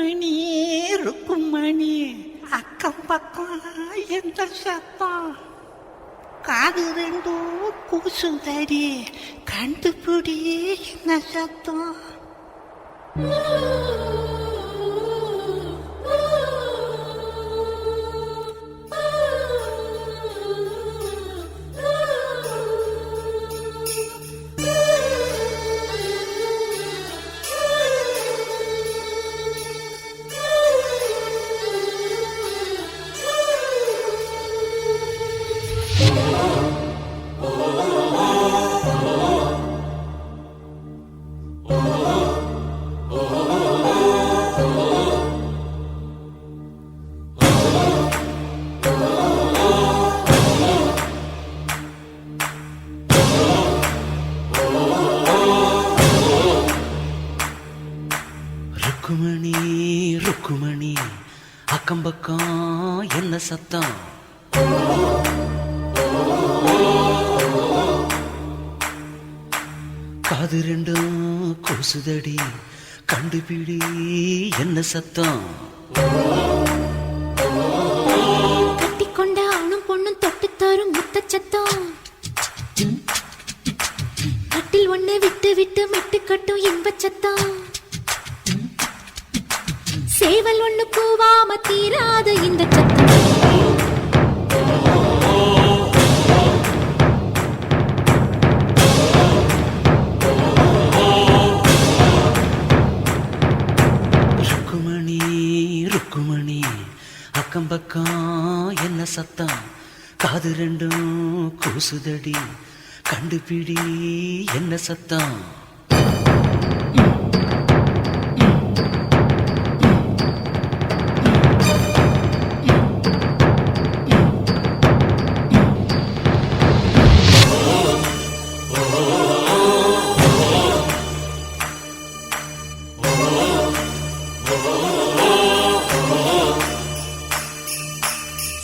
ருக்குமணி ருக்குமணி அக்கம் பக்கம் எந்த சத்தம் காது ரெண்டும் கூசுதடி கண்டுபிடி என்ன சத்தம் ருக்குமணி ருக்குமணி அக்கம் பக்கம் என்ன சத்தம் காது ரெண்டும் கூசுதடி கண்டுபிடி என்ன சத்தம் கட்டிக்கொண்ட ஆணும் பொண்ணும் தொட்டு தரும் முத்த சத்தம் கட்டில் ஒண்ணு விட்டு விட்டு மெட்டு கட்டும் இன்ப சத்தம் சேவல் ஒண்ணு கூவாம தீராத இந்த சத்தம் ருக்குமணி ருக்குமணி அக்கம் பக்கம் என்ன சத்தம் காது ரெண்டும் கூசுதடி கண்டுபிடி என்ன சத்தம்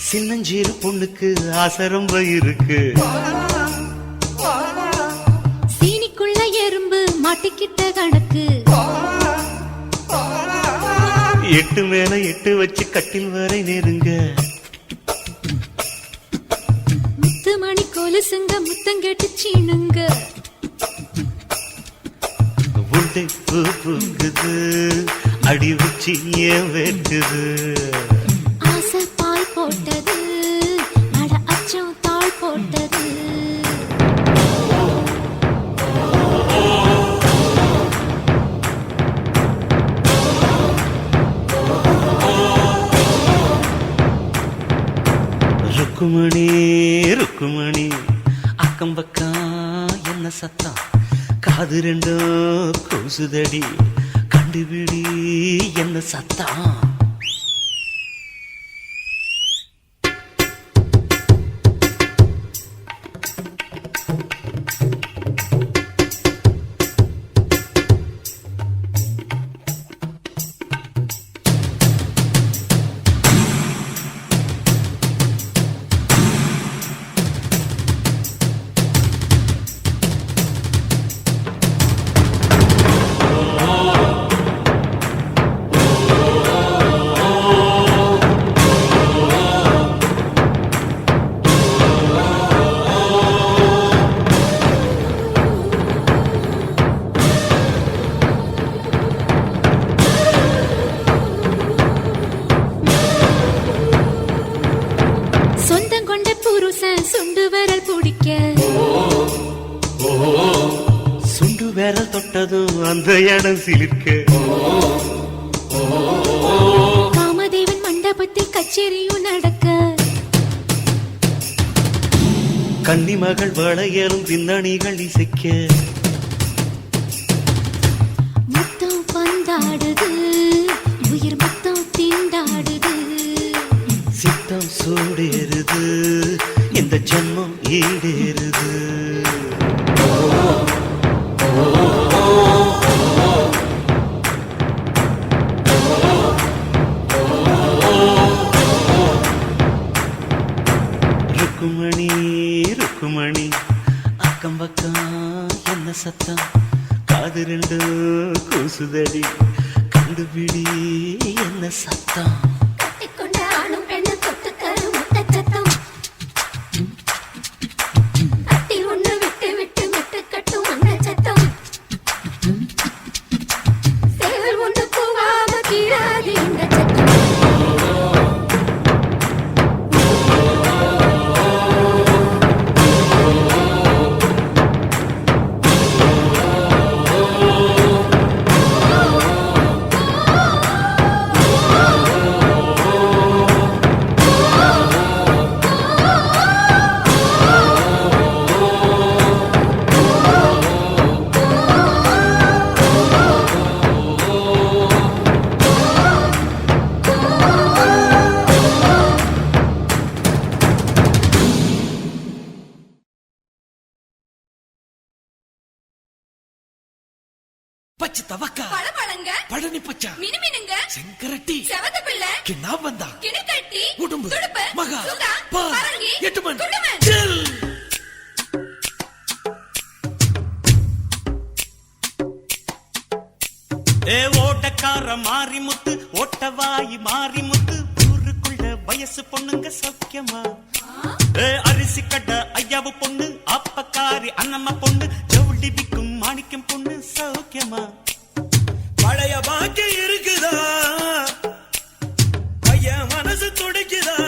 சின்னஞ்சீரு பொண்ணுக்கு ஆசரம்ப இருக்கு சீனிக்குள்ள எறும்பு மாட்டிக்கிட்ட கணக்கு எட்டு மேல எட்டு வச்சு கட்டில் வரை நெருங்க முத்து மணி கொலுசுங்க முத்தம் கேட்டு சீனுங்க உண்டை பூ பூக்குது அடி வச்சு ஏன் வெட்டுது ஆசை பால் போட்டது அட அச்சம் தாழ் போட்டது ருக்குமணி ருக்குமணி அக்கம் பக்கம் என்ன சத்தம் காது ரெண்டும் கூசுதடி கண்டுபிடி என்ன சத்தம் சுண்டு விரல் பிடிக்க சுண்டு விரல் தொட்டதும் அந்த இடம் சிலிர்க்க காமதேவன் மண்டபத்தில் கச்சேரியும் நடக்க கன்னிமகள் வளையலும் பின்னணிகள் இசைக்க முத்தம் பந்தாடுது உயிர் முத்தம் திண்டாடுது சித்தம் சூடேறுது இந்த ஜன்மம் ஈடேறுது ருக்குமணி ருக்குமணி அக்கம் பக்கம் என்ன சத்தம் காது ரெண்டு கூசுதடி கண்டுபிடி என்ன சத்தம் கட்டிக்கொண்ட ஆணும் பெண்ணும் தொட்டு தரும் முத்த சத்தம் கட்டி ஒண்ணு விட்டு விட்டு விட்டு கட்டும் அந்த சத்தம் சேவல் ஒண்ணு கூவாம கீழாது இந்த சத்தம் பச்சை தவக்கா பழபழங்க பழனி பச்சா மினுமினுங்க செங்கரட்டி செவத்த பிள்ளை கிண்ணா வந்தா கிணிக்கட்டி உடும்பு துடுப்பு மகா சுகா பா பரங்கி எட்டுமன் குடுமன் ஜெல் ஏ ஓட்டக்கார மாரிமுத்து ஓட்டவாயி மாரிமுத்து ஊருக்குள்ள வயசு பொண்ணுங்க சௌக்கியமா ஏ அரிசி கட்ட ஐயாவு பொண்ணு அப்பக்காரி அண்ணம்மா பொண்ணு ஜவுளி விக்கும் மாணிக்கம் பொண்ணு சௌக்கியமா பழைய பாக்கி இருக்குதா பையன் மனசு துடிக்குதா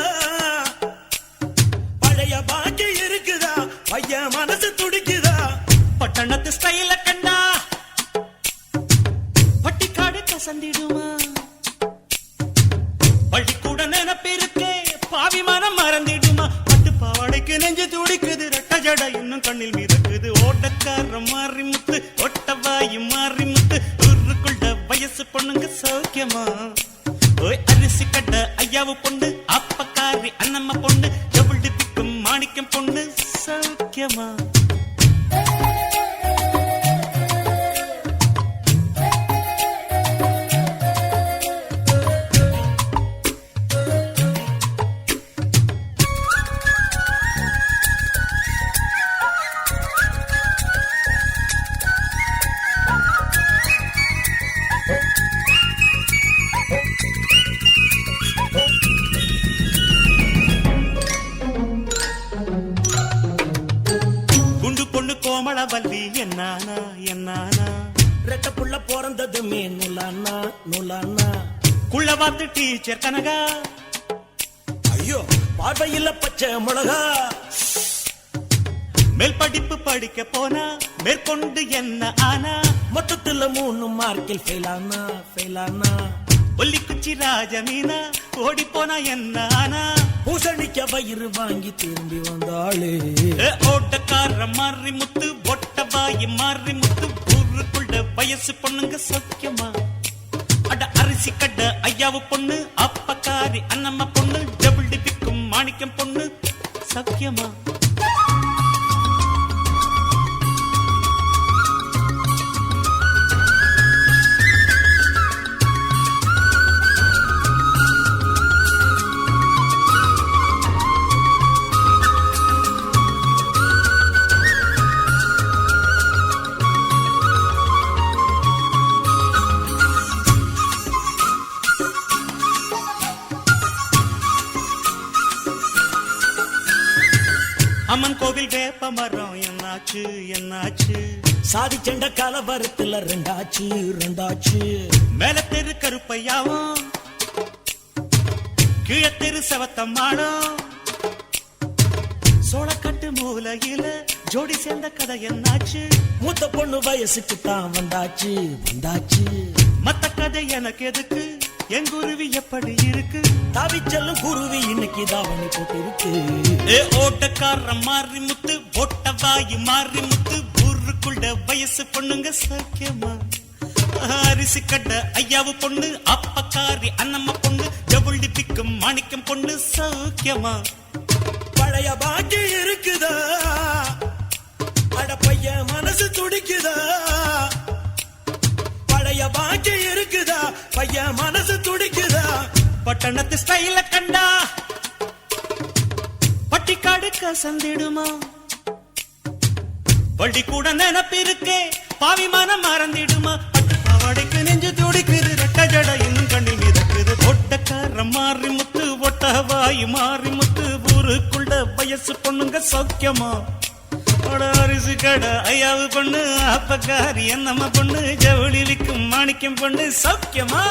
பழைய பாக்கி இருக்குதா பையன் மனசு துடிக்குதா பட்டணத்து ஸ்டைல கண்டா பட்டிக்காடு கசந்திடுமா பள்ளிக்கூட நினைப்பிருக்கே பாவிமானம் மறந்திடுமா பட்டு பாவாடைக்கு நெஞ்சு துடிக்குது ரெட்ட ஜட இன்னும் கண்ணில் மிதக்குது ஓட்டக்கார மாறி முத்து ஒட்டவாயி மாறி முத்து ஊருக்குள்ள வயசு பொண்ணுங்க சௌக்கியமா ஓய் அரிசி கட்ட ஐயாவு பொண்ணு அப்பக்காரி அண்ணம்மா பொண்ணு ஜவுளி பிக்கும் மாணிக்கம் பொண்ணு சௌக்கியமா குண்டு பொண்ணு கோமளவல்லி என்னானா என்னானா ரெட்ட புள்ள பிறந்ததுமே நுலானா நுலானா குள்ளவாத்து டீச்சர் கனகா ஐயோ பார்வையில பச்சை மிளகா மேல் படிப்பு படிக்க போனா மேற்கொண்டு என்ன ஆனா மொத்தத்துல 3 மார்க்கில் ஃபெயிலானா ஒல்லிக்குச்சி ராஜமீனா ஓடி போனா என்ன ஆனா பூசணிக்க வயிறு வாங்கி திரும்பி வந்தாளே ஏ ஓட்டக்கார மாறி முத்து ஒட்டவாயி மாறி முத்து ஊருக்குள்ள வயசு பொண்ணுங்க சௌக்கியமா அட அரிசி கட்ட ஐயாவு பொண்ணு அப்பக்காரி அண்ணம்மா பொண்ணு ஜவுளி பிக்கும் மாணிக்கம் பொண்ணு சௌக்கியமா அம்மன் கோவில் வேப்ப மரம் என்னாச்சு என்னாச்சு சாதி செண்ட கலவரத்துல ரெண்டாச்சு மேல தெரு கருப்பையாவும் கீழத்தெரு செவத்தம்மாடும் சோளக்கட்டு மூலையில ஜோடி சேர்ந்த கதை என்னாச்சு மூத்த பொண்ணு வயசுக்கு தான் வந்தாச்சு மத்த கதை எனக்கு எதுக்கு எங்குருவி எப்படி இருக்கு தாவிச்செல்லும் குருவி இன்னைக்கு தாவணி போட்டு இருக்கு ஏ ஓட்டக்கார மாறி முத்து ஒட்டவாயி மாறி முத்து ஊருக்குள்ள வயசு பொண்ணுங்க சௌக்கியமா அரிசி கட்ட ஐயாவு பொண்ணு அப்பக்காரி அண்ணம்மா பொண்ணு ஜவுளி பிக்கும் மாணிக்கம் பொண்ணு சௌக்கியமா பழைய பாக்கி இருக்குதா அட பையன் மனசு துடிக்குதா பழைய பாக்கி இருக்குதா பையன் மனசு துடிக்குதா பட்டணத்து ஸ்டைல கண்டா பட்டிக்காடு கசந்திடுமா பள்ளி கூட நினப்பிருக்கே பாவிமானம் மறந்திடுமா பட்டு பாவாடைக்கு நெஞ்சு துடிக்குது ரெட்ட ஜட இன்னும் கண்ணில் மிதக்குது ஒட்டக்காரம் மாறி முத்து ஒட்டவாயு மாறி முத்து ஊருக்குள்ள வயசு பொண்ணுங்க சௌக்கியமா அரிசி கடை ஐயாவு பொண்ணு அப்பக்காரி என்னம்மா பொண்ணு ஜவுளி விக்கும் மாணிக்கம் பொண்ணு சௌக்கியமா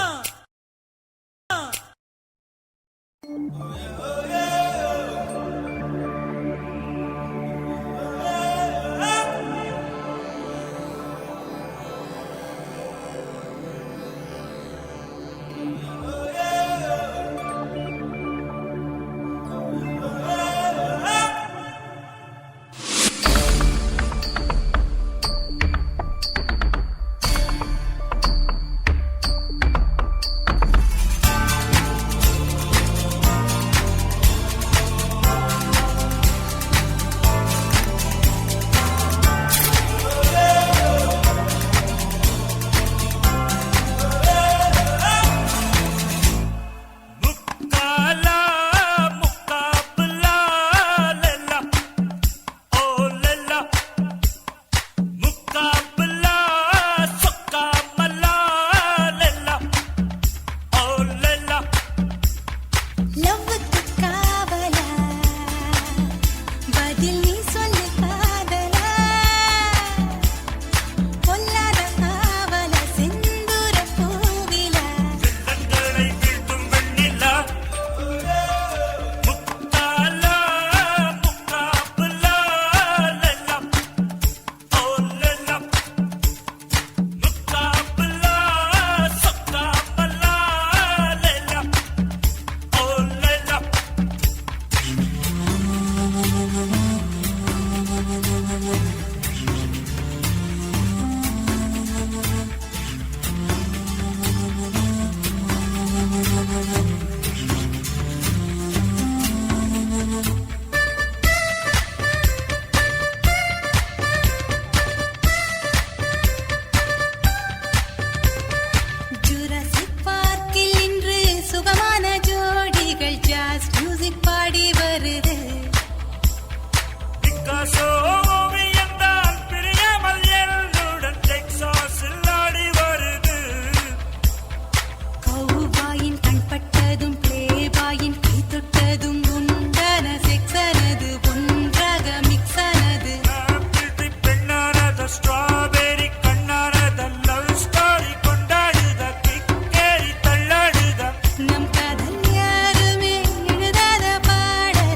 நம் கதல் யாருமே எழுதாத பாடல்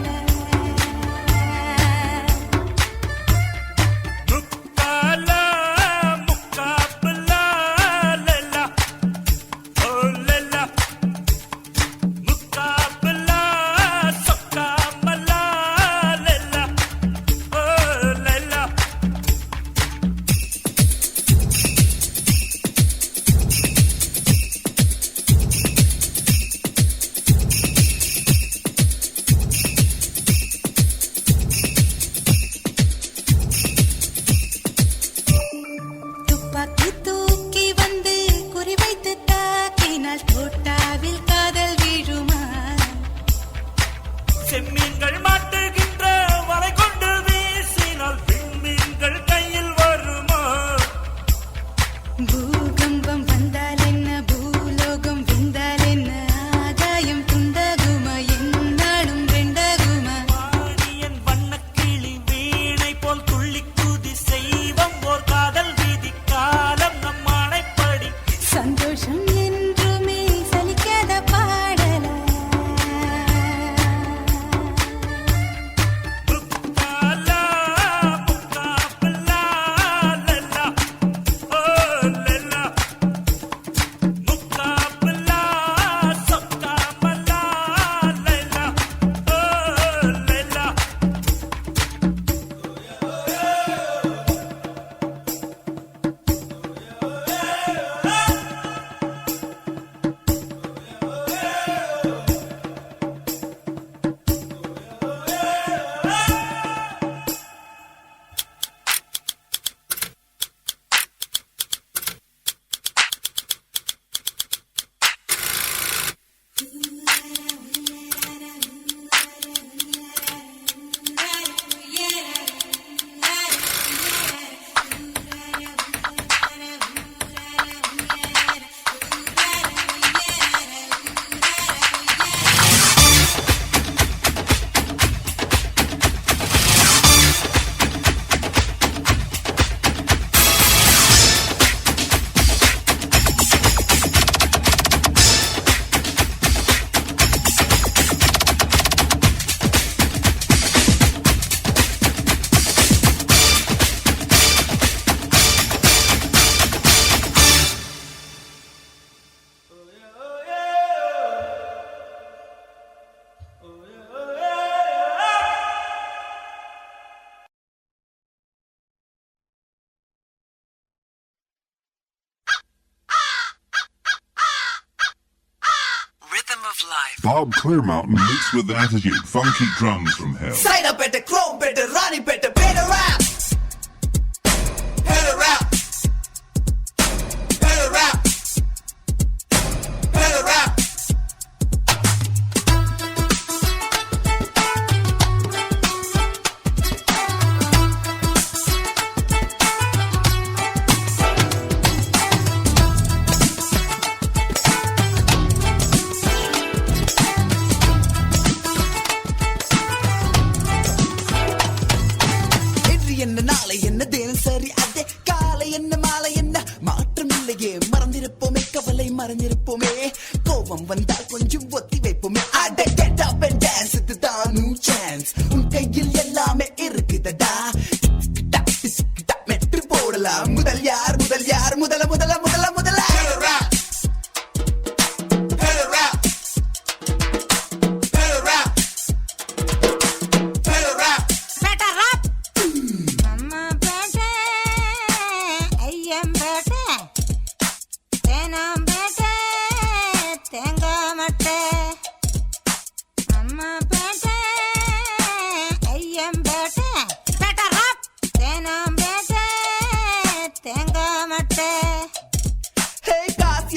of life. Bob Clearmountain mixed with attitude, funky drums from hell. Side up at the chrome better, Ronnie better, better rap. Better rap. Better rap. Better rap. என்ன நாளை என்ன தினம் சரி அதே காலை என்ன மாலை என்ன மாற்றம் இல்லையே மறந்திருப்போமே கவலை மறந்திருப்போமே கோபம் வந்தால் கொஞ்சம் ஒத்தி வைப்போமே அட get up and dance இதுதான் new chance உன் கையில் எல்லாமே இருக்குதடா மெட்டு போடலாம் முதல் யார் முதல் யார் முதல முதல முதல முதல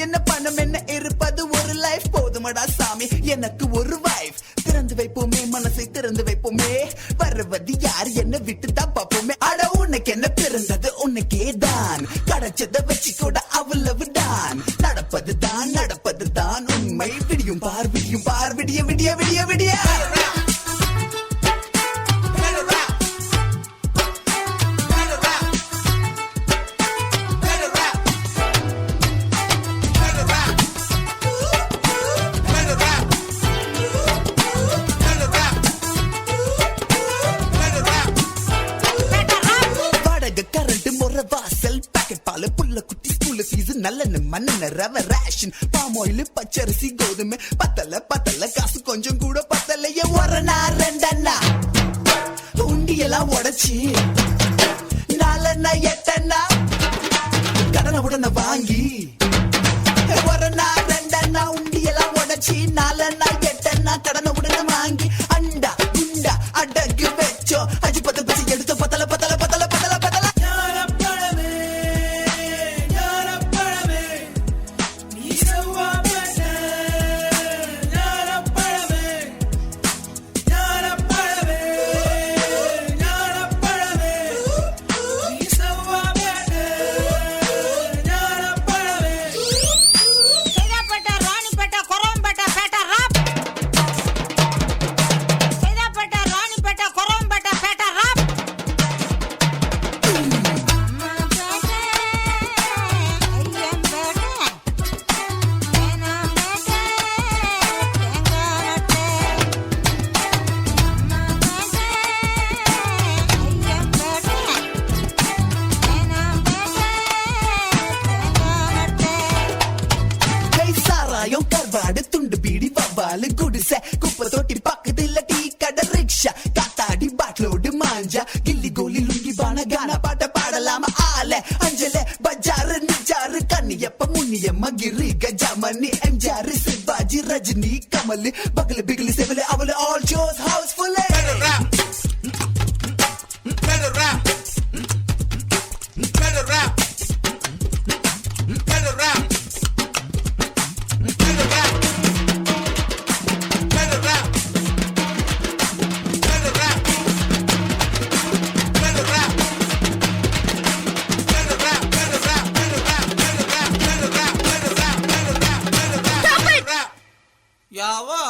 என்ன பணம் என்ன இருப்பது ஒரு லைஃப் போதுமடா சாமி எனக்கு ஒரு வைஃப் திறந்து வைப்போமே மனசை திறந்து வைப்போமே வருவது யார் என்ன விட்டுதான் பார்ப்போமே அட உனக்கு என்ன பிறந்தது உனக்கே தான் கிடைச்சதை வச்சு கூட அவ்வளவு தான் நடப்பது தான் உண்மை விடியும் பார் விடியும் பார் விடிய விடிய விடிய விடிய புள்ள குட்டி ஸ்கூல் ஃபீஸ் நல்லெண்ணெய் மண்ணெண்ணெய் ரவை ரேஷன் பாமாயில் பச்சரிசி கோதுமை பத்தல காசு கொஞ்சம் கூட பத்தலையே ஒரு நாள் ரெண்டண்ணா உண்டியெல்லாம் உடைச்சி நாலண்ணா எட்டண்ணா கடனை உடனே வாங்கி ஒரு நாள் ரெண்டண்ணா உண்டியெல்லாம் உடைச்சி நாலண்ணா எட்டண்ணா கடனை உடனே வாங்கி அண்டா குண்டா அடகு வச்சோம் அஜி பத்து பசி எடுத்து பத்தல பத்தல பத்தல பத்தல பத்தல கருவாடு துண்டு பீடி வவ்வாலு குடிசை குப்பை தொட்டி பக்கத்துல டீ கடை ரிக்ஷா காத்தாடி பாட்லோடு மாஞ்சா கில்லி கோலி லுங்கி பான கான பாட்ட பாடலாம ஆல அஞ்சல பஜாரு நிஜாரு கண்ணியப்ப முன்னியம்மா கிரி கஜாமணி எம்ஜாரு சிவாஜி ரஜினி கமல் பகல பிகலி செவல அவள all shows housefull better rap better rap better rap better rap யாவா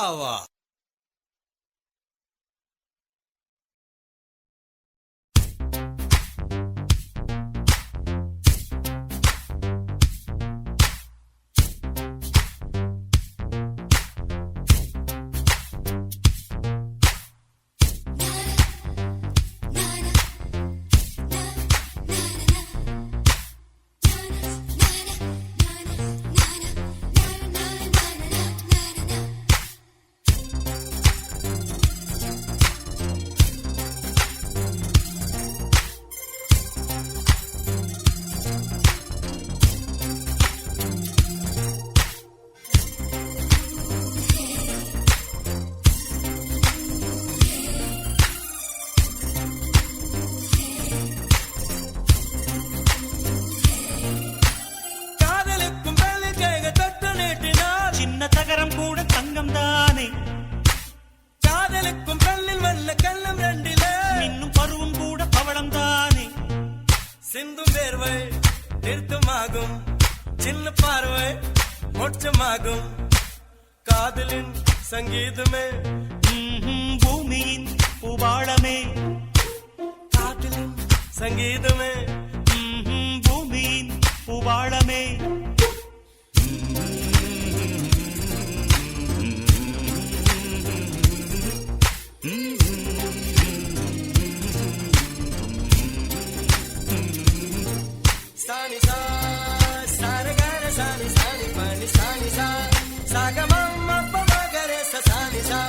நிறுத்தமாகும் சின்ன பார்வை மோட்சமாகும் காதலின் சங்கீதமே பூமியின் பூபாளமே காதலின் சங்கீதமே பூமியின் பூபாளமே சானி சா சாரகார சானி சானி பனி சானி சா சாகமம் அப்பமகரே சானி சா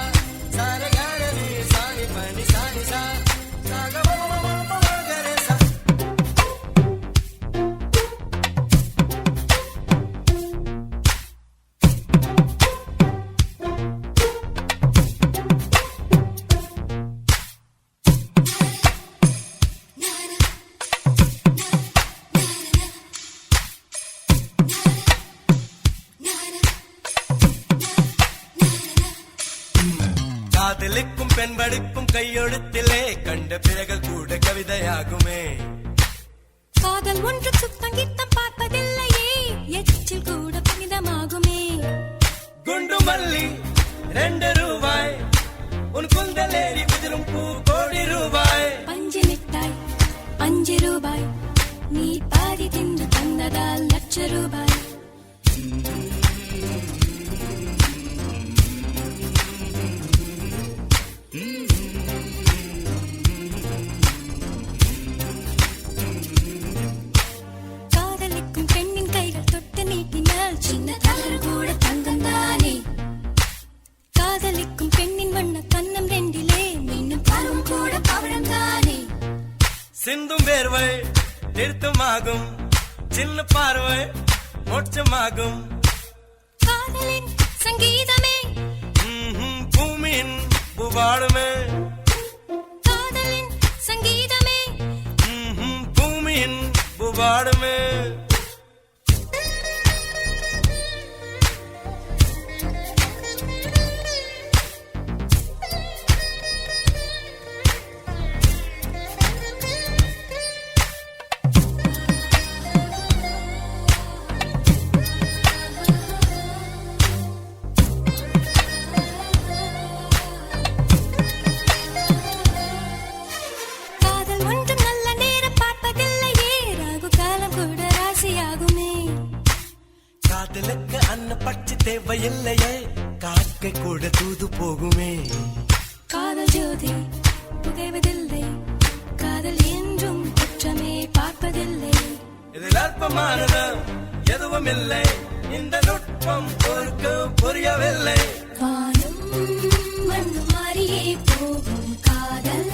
சாரகார நீ சானி பனி சானி சா சாகமம் அப்பமகரே சா காதலிக்கும் பெண் படிப்பும் கையெழுத்திலே கண்ட பிறகு கூட கவிதையாகுமே காதல் ஒன்று சுத்தம் கித்தம் பார்ப்பதில்லையே எச்சில் கூட புனிதமாகுமே குண்டு மல்லி 2 ரூபாய் உன் குந்தலேறி குதிரும் பூ கோடி ரூபாய் பஞ்சு மிட்டாய் 5 ரூபாய் நீ பாதி தின்று தந்ததால் ₹1,00,000 காதலிக்கும் பெண்ணின் கைகள் தொட்டு நீட்டினால் சின்ன தவறு கூட தங்கம் தானே காதலிக்கும் பெண்ணின் வண்ண கண்ணம் ரெண்டிலே மீண்டும் பருவம் கூட பவழம் தானே சிந்தும் வேர்வை நிறுத்தமாகும் சின்ன பார்வை மோட்சமாகும் காதலின் சங்கீதமே பூமியின் பூபாடுமே காதலின் சங்கீதமே பூமியின் பூபாடுமே காதல் ஒன்றும் நல்ல நேரம் பார்ப்பதில்லையே ராகு காலம் கூட ராசியாகுமே காதலுக்கு அன்ன பட்சி தேவையில்லையே காக்கை கூட தூது போகுமே காதல் ஜோதி புகைவதில்லை காதல் என்றும் குற்றமே பார்ப்பதில்லை இதில் அற்பமானது எதுவும் இல்லை இந்த நுட்பம் பொறுக்க புரியவில்லை வானம் மண்ணு மாறியே போகும் காதல்